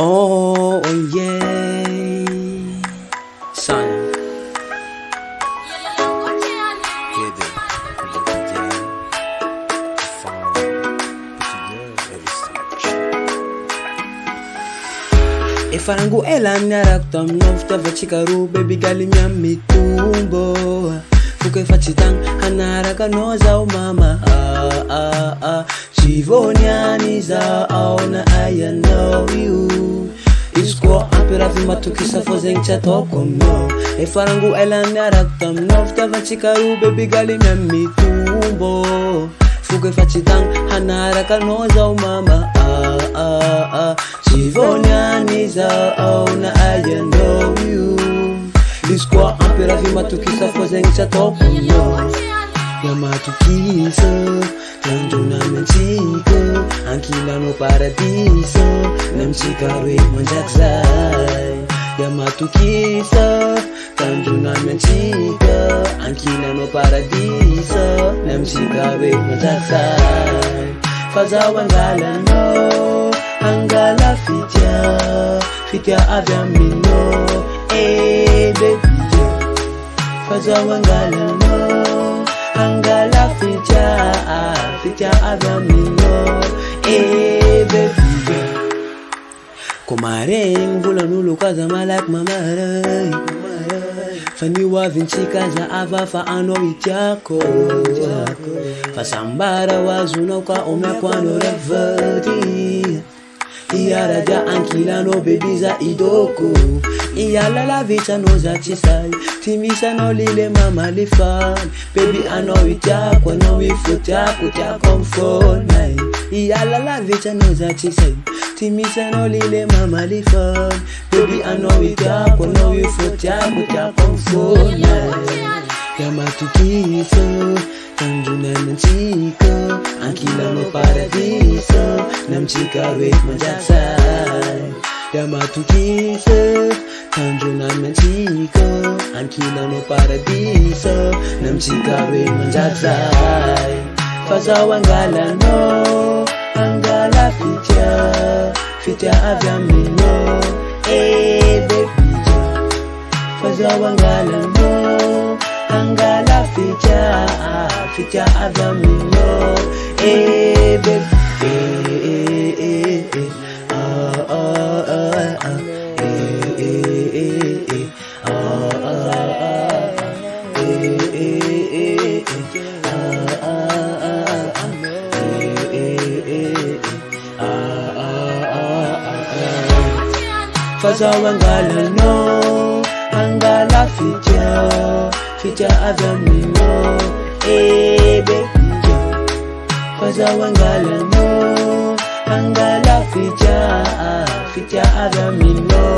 Oh, yeah. Son. Efarangu elanyaraktam nofta vachikaru baby gali mitumbo fuke fachitang hanaraka noza mama Shivonyani za aona ianao you Isko ampera vimatukisa fozeng chatokono Efarangu elanyaraktam nofta vachikaru baby gali mitumbo fuke fachitang hanaraka noza mama Shivonyani za aona ianao you Isko ampera vimatukisa fozeng chatokono Yamatukisa tanto na menchiko Ankila no paradiso Namchikawe manjaksai Yamatukisa tanto na menchiko Ankila no paradiso Namchikawe manjaksai Fazawangala no Angala fitia avyamino baby Fazawangala no Angala fitia agamino baby Kumareng vula nulu kaza malak mamaray Faniwa vinci kaza ava fa ano itiako Fasambara wazuna kwa omekwano revati Iyaraja ankila no baby za idoko Iyala la vita no za chisai Timisa no lile mama li fan Baby I know it ya kwa no ifuta kutia comfort night Iyala la vita no za chisai Timisa no lile mama li fan Baby I know it ya kwa no ifuta kutia comfort night Yamatukisa Tanjuna nanchiko Ankila no paradiso Namchikawe manjaksai Yamatukisa Tanjuna nanchiko Ankila no paradiso Namchikawe manjaksai Fazawangala no Angala fitia avyamino baby Fazawangala no Angala fitia agamino baby Fazawangala no Angala fitia agamino baby Fazawangala no Angala fitia agamino